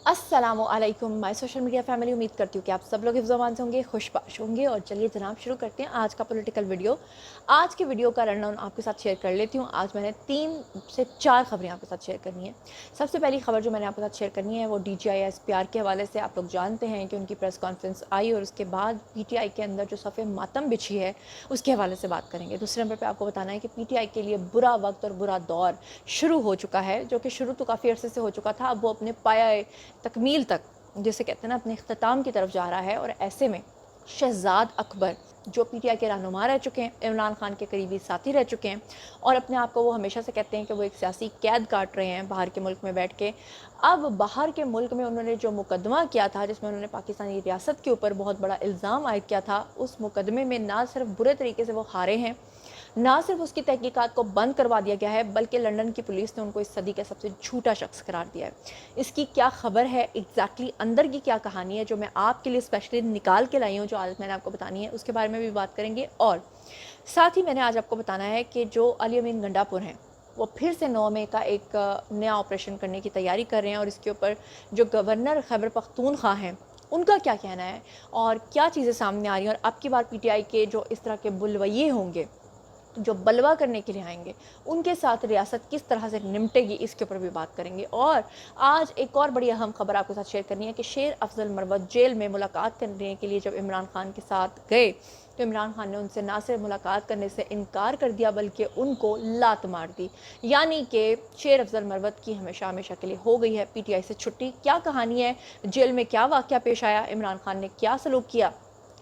अस्सलामु अलैकुम my social media family. उम्मीद करती हूँ कि आप सब लोग हिफ्ज़-ओ-अमान से होंगे, खुशबाश होंगे। और चलिए जनाब शुरू करते हैं आज का पॉलिटिकल वीडियो। आज के वीडियो का रनडाउन आपके साथ शेयर कर लेती हूँ। आज मैंने 3 से 4 खबरें आपके साथ शेयर करनी है। सबसे पहली खबर जो मैंने आपके साथ शेयर करनी है वो डीजीआई एसपीआर के हवाले से। आप लोग जानते हैं कि उनकी प्रेस कॉन्फ्रेंस आई और उसके बाद पीटीआई के अंदर जो सफ़े मातम बिछी है उसके हवाले से बात करेंगे। दूसरे नंबर पर आपको बताना है कि पीटीआई के लिए बुरा वक्त और बुरा दौर शुरू हो चुका है, जो कि शुरू तो काफ़ी अरसे से हो चुका था, अब वो अपने पाया तकमील तक, जिसे कहते हैं ना, अपने इख्तिताम की तरफ जा रहा है। और ऐसे में शहजाद अकबर जो पीटीआई के रहनुमा रह चुके हैं, इमरान खान के करीबी साथी रह चुके हैं और अपने आप को वो हमेशा से कहते हैं कि वो एक सियासी कैद काट रहे हैं बाहर के मुल्क में बैठ के। अब बाहर के मुल्क में उन्होंने जो मुकदमा किया था, जिसमें उन्होंने पाकिस्तानी रियासत के ऊपर बहुत बड़ा इल्ज़ाम आयद किया था, उस मुकदमे में ना सिर्फ बुरे तरीके से वो हारे हैं, ना सिर्फ उसकी तहकीकात को बंद करवा दिया गया है, बल्कि लंदन की पुलिस ने उनको इस सदी का सबसे झूठा शख्स करार दिया है। इसकी क्या खबर है एग्जैक्टली, अंदर की क्या कहानी है, जो मैं आपके लिए स्पेशली निकाल के लाई हूँ, जो आज मैंने आपको बतानी है, उसके बारे में भी बात करेंगे। और साथ ही मैंने आज आपको बताना है कि जो अली अमीन गंडापुर हैं वो फिर से 9 मई का एक नया ऑपरेशन करने की तैयारी कर रहे हैं और इसके ऊपर जो गवर्नर खैबर पख्तूनख्वा हैं उनका क्या कहना है और क्या चीज़ें सामने आ रही हैं। और अब की बार पीटीआई के जो इस तरह के बुलवैये होंगे जो बलवा करने के लिए आएंगे, उनके साथ रियासत किस तरह से निपटेगी, इसके ऊपर भी बात करेंगे। और आज एक और बड़ी अहम खबर आपके साथ शेयर करनी है कि शेर अफजल मरवत जेल में मुलाकात करने के लिए जब इमरान खान के साथ गए तो इमरान खान ने उनसे ना सिर्फ मुलाकात करने से इनकार कर दिया बल्कि उनको लात मार दी। यानी कि शेर अफजल मरवत की हमेशा हमेशा के लिए हो गई है पीटीआई से छुट्टी। क्या कहानी है, जेल में क्या वाक़या पेश आया, इमरान खान ने क्या सलूक किया,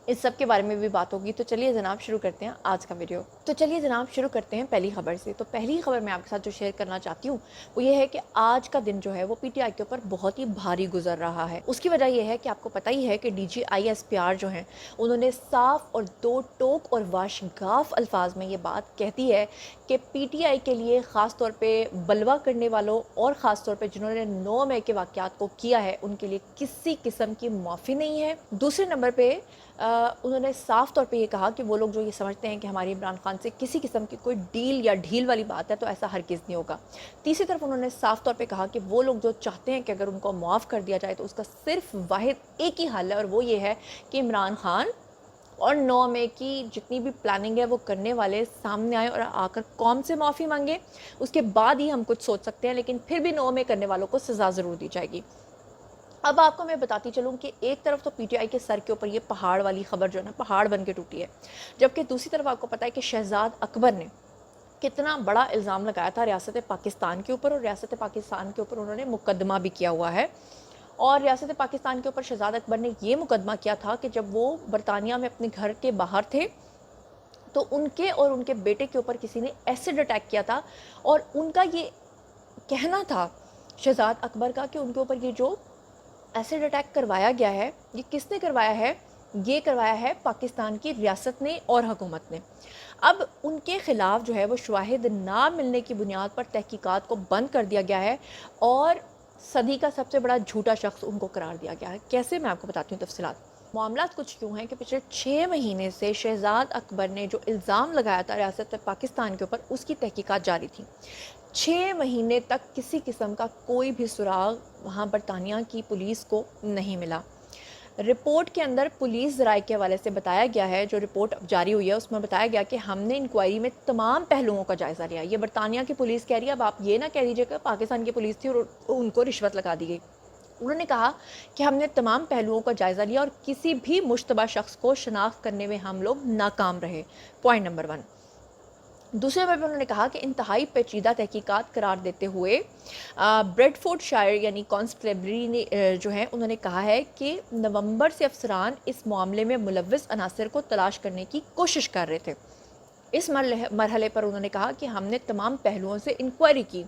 इस सब के बारे में भी बात होगी। तो चलिए जनाब शुरू करते हैं आज का वीडियो। तो चलिए जनाब शुरू करते हैं पहली खबर से। तो पहली खबर मैं आपके साथ जो शेयर करना चाहती हूँ वो ये है कि आज का दिन जो है वो पीटीआई के ऊपर बहुत ही भारी गुजर रहा है। उसकी वजह यह है कि आपको पता ही है कि डीजीआई एसपीआर जो हैं उन्होंने साफ और दो टोक और वाशगाफ अल्फाज में ये बात कहती है कि पीटीआई के लिए ख़ास तौर पे बलवा करने वालों और ख़ास तौर पे जिन्होंने 9 मई के वाक़यात को किया है उनके लिए किसी किस्म की माफ़ी नहीं है। दूसरे नंबर पे उन्होंने साफ़ तौर पे ये कहा कि वो लोग जो ये समझते हैं कि हमारी इमरान खान से किसी किस्म की कोई डील या ढील वाली बात है तो ऐसा हरगिज़ नहीं होगा। तीसरी तरफ उन्होंने साफ़ तौर पे कहा कि वो लोग जो चाहते हैं कि अगर उनको माफ़ कर दिया जाए तो उसका सिर्फ वाहिद एक ही हल है और वो ये है कि इमरान खान और 9 मई की जितनी भी प्लानिंग है वो करने वाले सामने आए और आकर कौम से माफ़ी मांगे। उसके बाद ही हम कुछ सोच सकते हैं, लेकिन फिर भी 9 मई करने वालों को सज़ा ज़रूर दी जाएगी। अब आपको मैं बताती चलूँ कि एक तरफ तो पीटीआई के सर के ऊपर ये पहाड़ वाली खबर जो है ना पहाड़ बन के टूटी है, जबकि दूसरी तरफ आपको पता है कि शहजाद अकबर ने कितना बड़ा इल्ज़ाम लगाया था रियासत पाकिस्तान के ऊपर और रियासत पाकिस्तान के ऊपर उन्होंने मुकदमा भी किया हुआ है। और रियासत पाकिस्तान के ऊपर शहजाद अकबर ने ये मुकदमा किया था कि जब वो बरतानिया में अपने घर के बाहर थे तो उनके और उनके बेटे के ऊपर किसी ने एसिड अटैक किया था और उनका ये कहना था शहजाद अकबर का कि उनके ऊपर ये जो एसिड अटैक करवाया गया है ये किसने करवाया है, ये करवाया है पाकिस्तान की रियासत ने और हुकूमत ने। अब उनके ख़िलाफ़ जो है वो शवाहिद ना मिलने की बुनियाद पर तहकीकात को बंद कर दिया गया है और सदी का सबसे बड़ा झूठा शख्स उनको करार दिया गया है। कैसे, मैं आपको बताती हूँ तफसीलात। मामलात कुछ यूँ हैं कि पिछले 6 महीने से शहजाद अकबर ने जो इल्ज़ाम लगाया था रियासत पाकिस्तान के ऊपर उसकी तहकीकात जारी थी। 6 महीने तक किसी किस्म का कोई भी सुराग वहाँ बरतानिया की पुलिस को नहीं मिला। रिपोर्ट के अंदर पुलिस ज़राए के हवाले से बताया गया है, जो रिपोर्ट जारी हुई है उसमें बताया गया कि हमने इंक्वायरी में तमाम पहलुओं का जायज़ा लिया। ये बरतानिया की पुलिस कह रही है, अब आप ये ना कह दीजिए कि पाकिस्तान की पुलिस थी और उनको रिश्वत लगा दी गई। उन्होंने कहा कि हमने तमाम पहलुओं का जायज़ा लिया और किसी भी मुश्तबा शख्स को शनाख्त करने में हम लोग नाकाम रहे। Point number 1। दूसरे नंबर पर उन्होंने कहा कि इंतहाई पेचीदा तहकीकात करार देते हुए ब्रेडफोर्ड शायर यानी कॉन्स्टेबलरी ने जो है उन्होंने कहा है कि नवंबर से अफसरान इस मामले में मुलव्वस अनासर को तलाश करने की कोशिश कर रहे थे। इस मरहले पर उन्होंने कहा कि हमने तमाम पहलुओं से इंक्वायरी की।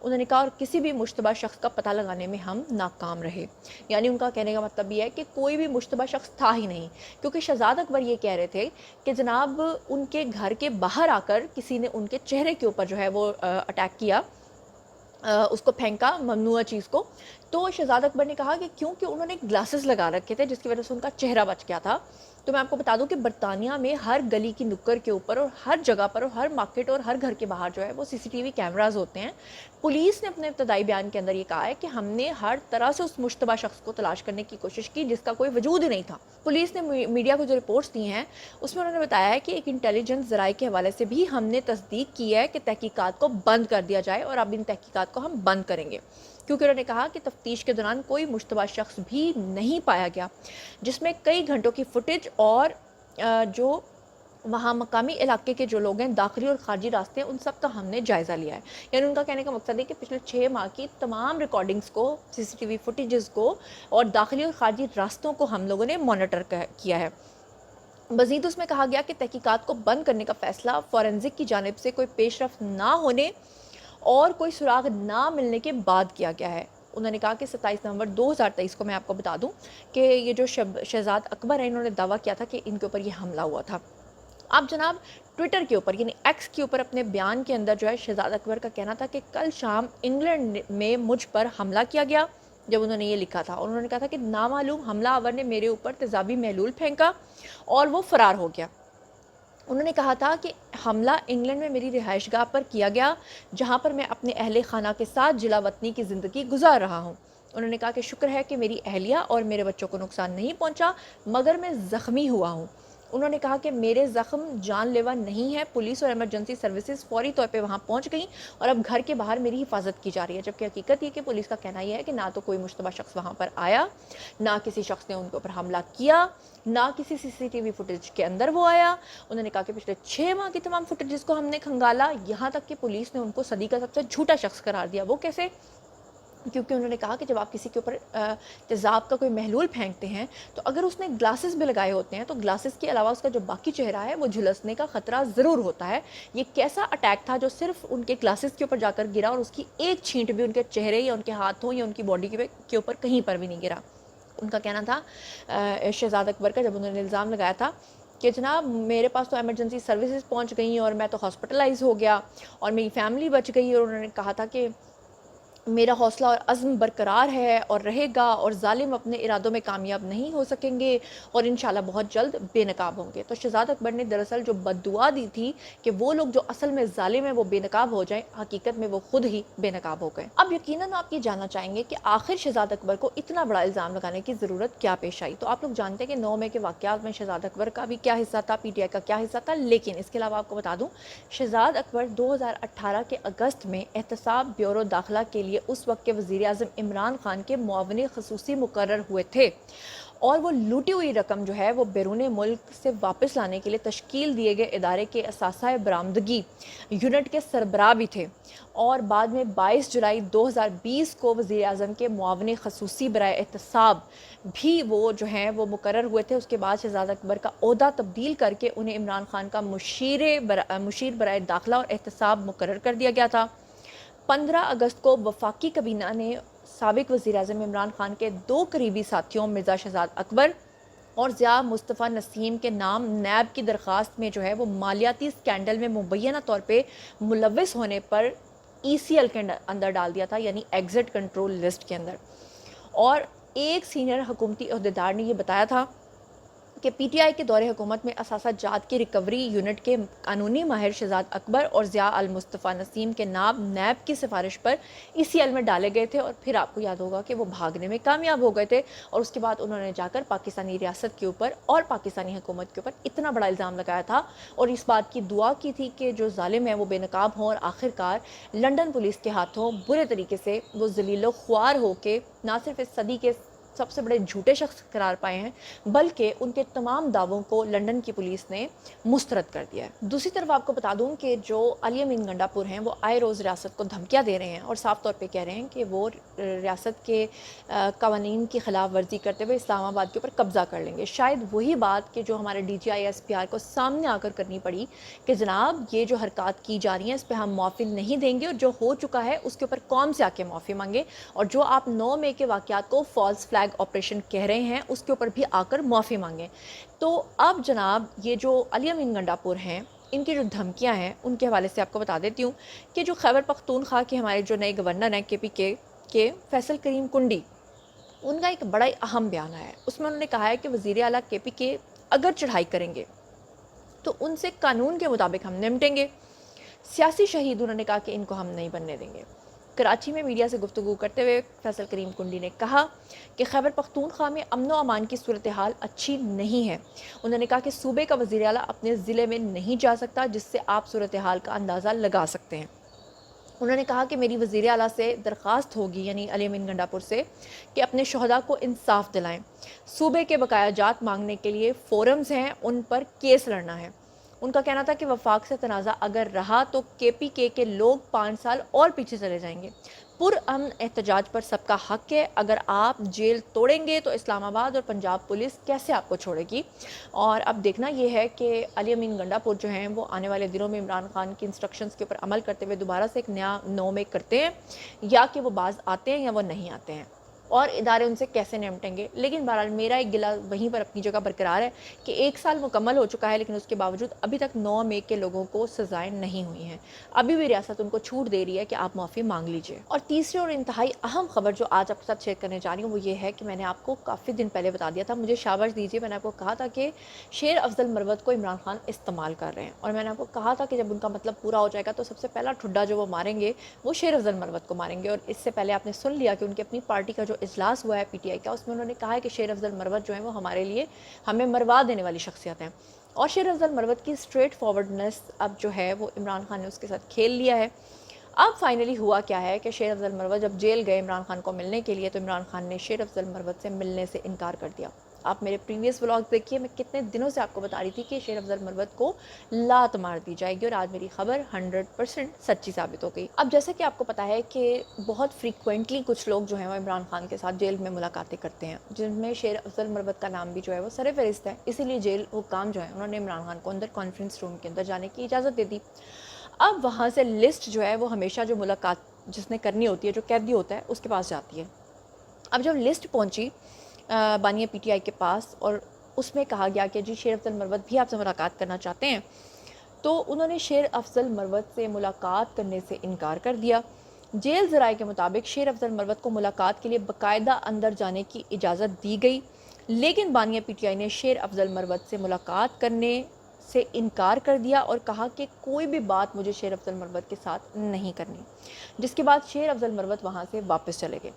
उन्होंने कहा और किसी भी मुश्तबा शख्स का पता लगाने में हम नाकाम रहे। यानी उनका कहने का मतलब ये है कि कोई भी मुश्तबा शख्स था ही नहीं, क्योंकि शहजाद अकबर ये कह रहे थे कि जनाब उनके घर के बाहर आकर किसी ने उनके चेहरे के ऊपर जो है वो अटैक किया उसको फेंका ममनुआ चीज़ को। तो शहज़ाद अकबर ने कहा कि क्योंकि उन्होंने ग्लासेस लगा रखे थे जिसकी वजह से उनका चेहरा बच गया था। तो मैं आपको बता दूं कि बरतानिया में हर गली की नुक्कड़ के ऊपर और हर जगह पर और हर मार्केट और हर घर के बाहर जो है वो सीसीटीवी कैमरास होते हैं। पुलिस ने अपने इब्तदाई बयान के अंदर ये कहा है कि हमने हर तरह से उस मुश्तबा शख्स को तलाश करने की कोशिश की जिसका कोई वजूद ही नहीं था। पुलिस ने मीडिया को जो रिपोर्ट्स दी हैं उसमें उन्होंने बताया है कि एक इंटेलिजेंस ज़राए के हवाले से भी हमने तस्दीक की है कि तहकीकात को बंद कर दिया जाए और अब इन तहकीकात को हम बंद करेंगे, क्योंकि उन्होंने कहा कि तफ्तीश के दौरान कोई मुश्तबा शख्स भी नहीं पाया गया, जिसमें कई घंटों की फुटेज और जो वहाँ मकामी इलाके के जो लोग हैं, दाखिली और खारजी रास्ते हैं, उन सब का हमने जायज़ा लिया है। यानी उनका कहने का मकसद है कि पिछले 6 माह की तमाम रिकॉर्डिंग्स को, सीसीटीवी फुटेजेस को और दाखिली और खारजी रास्तों को हम लोगों ने मॉनिटर किया है। मज़ीद उसमें कहा गया कि तहकीकात को बंद करने का फ़ैसला फ़ॉरेंसिक की जानिब से कोई पेशरफ़्त ना होने और कोई सुराग ना मिलने के बाद किया गया है। उन्होंने कहा कि 27 नवंबर 2023 को मैं आपको बता दूं कि ये जो शहज़ाद अकबर है, इन्होंने दावा किया था कि इनके ऊपर ये हमला हुआ था। अब जनाब ट्विटर के ऊपर यानी एक्स के ऊपर अपने बयान के अंदर जो है शहज़ाद अकबर का कहना था कि कल शाम इंग्लैंड में मुझ पर हमला किया गया। जब उन्होंने ये लिखा था और उन्होंने कहा था कि नामालूम हमलावर ने मेरे ऊपर तेज़ाबी महलूल फेंका और वो फ़रार हो गया। उन्होंने कहा था कि हमला इंग्लैंड में मेरी रिहाइशगाह पर किया गया, जहां पर मैं अपने अहले खाना के साथ जिला वतनी की ज़िंदगी गुजार रहा हूं। उन्होंने कहा कि शुक्र है कि मेरी अहलिया और मेरे बच्चों को नुकसान नहीं पहुंचा, मगर मैं ज़ख्मी हुआ हूं। उन्होंने कहा कि मेरे ज़ख्म जानलेवा नहीं है। पुलिस और एमरजेंसी सर्विसेज फौरी तौर पे वहाँ पहुँच गई और अब घर के बाहर मेरी हिफाजत की जा रही है, जबकि हकीकत ये कि पुलिस का कहना यह है कि ना तो कोई मुश्तबा शख्स वहाँ पर आया, ना किसी शख्स ने उनके ऊपर हमला किया, ना किसी सीसीटीवी फुटेज के अंदर वो आया। उन्होंने कहा कि पिछले 6 माह की तमाम फुटेज को हमने खंगाला, यहाँ तक कि पुलिस ने उनको सदी का सबसे झूठा शख्स करार दिया। वो कैसे? क्योंकि उन्होंने कहा कि जब आप किसी के ऊपर तेज़ाब का कोई महलूल फेंकते हैं तो अगर उसने ग्लासेस भी लगाए होते हैं तो ग्लासेस के अलावा उसका जो बाकी चेहरा है वो झुलसने का ख़तरा ज़रूर होता है। ये कैसा अटैक था जो सिर्फ उनके ग्लासेस के ऊपर जाकर गिरा और उसकी एक छींट भी उनके चेहरे या उनके हाथों या उनकी बॉडी के ऊपर कहीं पर भी नहीं गिरा। उनका कहना था शहज़ाद अकबर का, जब उन्होंने इल्ज़ाम लगाया था कि जनाब मेरे पास तो एमरजेंसी सर्विसेज पहुंच गई और मैं तो हॉस्पिटलाइज हो गया और मेरी फैमिली बच गई, और उन्होंने कहा था कि मेरा हौसला और अज़्म बरकरार है और रहेगा और ज़ालिम अपने इरादों में कामयाब नहीं हो सकेंगे और इंशाल्लाह बहुत जल्द बेनकाब होंगे। तो शहज़ाद अकबर ने दरअसल जो बद्दुआ दी थी कि वो लोग जो असल में ज़ालिम है वो बेनकाब हो जाएं, हकीकत में वो खुद ही बेनकाब हो गए। अब यकीनन आप ये जानना चाहेंगे कि आखिर शहज़ाद अकबर को इतना बड़ा इल्ज़ाम लगाने की ज़रूरत क्या पेश आई। तो आप लोग जानते हैं कि 9 मई के वाक़यात में शहज़ाद अकबर का भी क्या हिस्सा था, PTI का क्या हिस्सा था, लेकिन इसके अलावा आपको बता दूँ शहज़ाद अकबर 2018 के अगस्त में एहतसाब ब्यूरो दाखिला के लिए उस वक्त के वज़ीर-ए-आज़म इमरान खान के मुआविन ख़ुसूसी मुकर्रर हुए थे और वो लूटी हुई रकम जो है वो बैरून मुल्क से वापस लाने के लिए तश्कील दिए गए इदारे के असासाए बरामदगी यूनिट के सरबराह भी थे। और बाद में 22 जुलाई 2020 को वज़ीर-ए-आज़म के मुआविन ख़ुसूसी बराए एहतसाब भी वो जो हैं वो मुकर्रर हुए थे। उसके बाद शहज़ाद अकबर का ओहदा तब्दील करके उन्हें इमरान खान का मुशीर बराए दाखिला और एहतसाब मुकर्रर कर दिया गया था। 15 अगस्त को वफाकी कबीना ने साबिक वज़ीर-ए-आज़म इमरान खान के 2 करीबी साथियों मिर्ज़ा शहज़ाद अकबर और ज़िया मुस्तफ़ा नसीम के नाम नैब की दरख्वास्त में जो है वो मालियाती स्कैंडल में मुबैना तौर पे मुलव्वस होने पर ECL के अंदर डाल दिया था, यानी एग्ज़िट कंट्रोल लिस्ट के अंदर। और एक सीनियर हुकूमती अहदेदार ने यह बताया था कि PTI के दौरे हुकूमत में असासा जात की रिकवरी यूनिट के कानूनी माहिर शहज़ाद अकबर और ज़िया अल मुस्तफ़ा नसीम के नाम नैब की सिफारिश पर ECL में डाले गए थे और फिर आपको याद होगा कि वो भागने में कामयाब हो गए थे और उसके बाद उन्होंने जाकर पाकिस्तानी रियासत के ऊपर और पाकिस्तानी हुकूमत के ऊपर इतना बड़ा इल्ज़ाम लगाया था और इस बात की दुआ की थी कि जो जालिम है वो बेनकाब हों और आखिरकार लंदन पुलिस के हाथों बुरे तरीके से वो ज़लीलो ख्वार हो के ना सिर्फ इस सदी के सबसे बड़े झूठे शख्स करार पाए हैं बल्कि उनके तमाम दावों को लंदन की पुलिस ने मुस्तरद कर दिया है। दूसरी तरफ आपको बता दूं कि जो अली अमीन गंडापुर हैं वो आए रोज़ रियासत को धमकियां दे रहे हैं और साफ तौर पे कह रहे हैं कि वो रियासत के कवानीन की खिलाफ वर्जी करते हुए इस्लामाबाद के ऊपर कब्ज़ा कर लेंगे। शायद वही बात कि जो हमारे DGI SPR को सामने आकर करनी पड़ी कि जनाब ये जो हरकत की जा रही हैं इस पर हम माफ़ी नहीं देंगे और जो हो चुका है उसके ऊपर कौम से आके माफ़ी मांगे और जो आप 9 मई के वाक़यात को फॉल्स फ्लैग ऑपरेशन कह रहे हैं उसके ऊपर भी आकर माफ़ी मांगे। तो अब जनाब ये जो अली अमीन गंडापुर हैं ان کی جو دھمکیاں ہیں ان کے حوالے سے آپ کو بتا دیتی ہوں کہ جو خیبر پختونخوا کے ہمارے جو نئے گورنر ہیں KPK کے فیصل کریم کنڈی، ان کا ایک بڑا ہی اہم بیان آیا ہے۔ اس میں انہوں نے کہا ہے کہ وزیر اعلیٰ KPK اگر چڑھائی کریں گے تو ان سے قانون کے مطابق ہم نمٹیں گے، سیاسی شہید انہوں نے کہا کہ ان کو ہم نہیں بننے دیں گے۔ کراچی میں میڈیا سے گفتگو کرتے ہوئے فیصل کریم کنڈی نے کہا کہ خیبر پختونخوا میں امن و امان کی صورتحال اچھی نہیں ہے۔ انہوں نے کہا کہ صوبے کا وزیر اعلیٰ اپنے ضلع میں نہیں جا سکتا، جس سے آپ صورتحال کا اندازہ لگا سکتے ہیں۔ انہوں نے کہا کہ میری وزیر اعلیٰ سے درخواست ہوگی، یعنی علی امین گنڈا پور سے، کہ اپنے شہداء کو انصاف دلائیں۔ صوبے کے بقایا جات مانگنے کے لیے فورمز ہیں، ان پر کیس لڑنا ہے۔ ان کا کہنا تھا کہ وفاق سے تنازع اگر رہا تو KPK کے لوگ 5 سال اور پیچھے چلے جائیں گے۔ پرامن احتجاج پر سب کا حق ہے، اگر آپ جیل توڑیں گے تو اسلام آباد اور پنجاب پولیس کیسے آپ کو چھوڑے گی؟ اور اب دیکھنا یہ ہے کہ علی امین گنڈا پور جو ہیں وہ آنے والے دنوں میں عمران خان کی انسٹرکشنز کے اوپر عمل کرتے ہوئے دوبارہ سے ایک نیا نو میک کرتے ہیں، یا کہ وہ باز آتے ہیں یا وہ نہیں آتے ہیں، اور ادارے ان سے کیسے نمٹیں گے۔ لیکن بہرحال میرا ایک گلہ وہیں پر اپنی جگہ برقرار ہے کہ 1 سال مکمل ہو چکا ہے، لیکن اس کے باوجود ابھی تک 9 مئی کے لوگوں کو سزائیں نہیں ہوئی ہیں۔ ابھی بھی ریاست ان کو چھوٹ دے رہی ہے کہ آپ معافی مانگ لیجئے۔ اور تیسری اور انتہائی اہم خبر جو آج آپ کے ساتھ شیئر کرنے جا رہی ہوں وہ یہ ہے کہ میں نے آپ کو کافی دن پہلے بتا دیا تھا، مجھے شاباش دیجیے، میں نے آپ کو کہا تھا کہ شیر افضل مروت کو عمران خان استعمال کر رہے ہیں، اور میں نے آپ کو کہا تھا کہ جب ان کا مطلب پورا ہو جائے گا تو سب سے پہلا ٹھڈا جو وہ ماریں گے وہ شیر افضل مروت کو ماریں گے۔ اور اس سے پہلے آپ نے سن لیا کہ ان کی اپنی پارٹی کا جو اجلاس ہوا ہے PTI کا، اس میں انہوں نے کہا ہے کہ شیر افضل مروت جو ہیں وہ ہمارے لیے ہمیں مروا دینے والی شخصیت ہیں۔ اور شیر افضل مروت کی اسٹریٹ فارورڈنس اب جو ہے وہ عمران خان نے اس کے ساتھ کھیل لیا ہے۔ اب فائنلی ہوا کیا ہے کہ شیر افضل مروت جب جیل گئے عمران خان کو ملنے کے لیے تو عمران خان نے شیر افضل مروت سے ملنے سے انکار کر دیا۔ آپ میرے پریویس ولاگ دیکھیے، میں کتنے دنوں سے آپ کو بتا رہی تھی کہ شیر افضل مروت کو لات مار دی جائے گی، اور آج میری خبر 100% سچی ثابت ہو گئی۔ اب جیسا کہ آپ کو پتا ہے کہ بہت فریکوینٹلی کچھ لوگ جو ہیں وہ عمران خان کے ساتھ جیل میں ملاقاتیں کرتے ہیں، جن میں شیر افضل مروت کا نام بھی جو ہے وہ سر فہرست ہے۔ اسی لیے جیل حکام جو ہیں انہوں نے عمران خان کو اندر کانفرنس روم کے اندر جانے کی اجازت دے دی۔ اب وہاں سے لسٹ جو ہے وہ ہمیشہ جو ملاقات جس نے کرنی ہوتی ہے، جو قیدی ہوتا ہے، اس کے پاس جاتی ہے۔ اب جب لسٹ پہنچی بانیہ PTI کے پاس اور اس میں کہا گیا کہ جی شیر افضل مروت بھی آپ سے ملاقات کرنا چاہتے ہیں، تو انہوں نے شیر افضل مروت سے ملاقات کرنے سے انکار کر دیا۔ جیل ذرائع کے مطابق شیر افضل مروت کو ملاقات کے لیے باقاعدہ اندر جانے کی اجازت دی گئی، لیکن بانیہ PTI نے شیر افضل مروت سے ملاقات کرنے سے انکار کر دیا اور کہا کہ کوئی بھی بات مجھے شیر افضل مروت کے ساتھ نہیں کرنی، جس کے بعد شیر افضل مروت وہاں سے واپس چلے گئے۔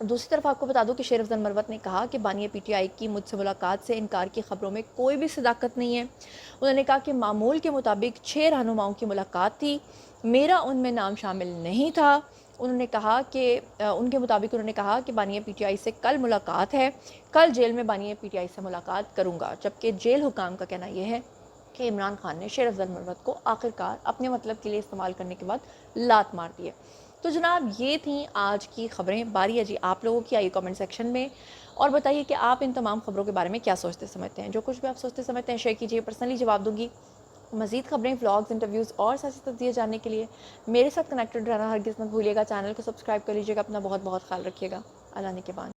دوسری طرف آپ کو بتا دوں کہ شیر افضل مروت نے کہا کہ بانیہ PTI کی مجھ سے ملاقات سے انکار کی خبروں میں کوئی بھی صداقت نہیں ہے۔ انہوں نے کہا کہ معمول کے مطابق 6 رہنماؤں کی ملاقات تھی، میرا ان میں نام شامل نہیں تھا۔ انہوں نے کہا کہ ان کے مطابق انہوں نے کہا کہ بانیہ PTI سے کل ملاقات ہے، کل جیل میں بانیہ PTI سے ملاقات کروں گا، جبکہ جیل حکام کا کہنا یہ ہے کہ عمران خان نے شیر افضل مروت کو آخرکار اپنے مطلب کے لیے استعمال کرنے کے بعد لات مار دی ہے۔ تو جناب یہ تھیں آج کی خبریں، باری ہے جی آپ لوگوں کی، آئیے کامنٹ سیکشن میں اور بتائیے کہ آپ ان تمام خبروں کے بارے میں کیا سوچتے سمجھتے ہیں۔ جو کچھ بھی آپ سوچتے سمجھتے ہیں شیئر کیجیے، پرسنلی جواب دوں گی۔ مزید خبریں، ولاگز، انٹرویوز اور سیاسی تجزیے جاننے کے لیے میرے ساتھ کنیکٹڈ رہنا ہرگز مت بھولیے گا۔ چینل کو سبسکرائب کر لیجیے گا۔ اپنا بہت بہت خیال رکھیے گا۔ اللہ نے کے بعد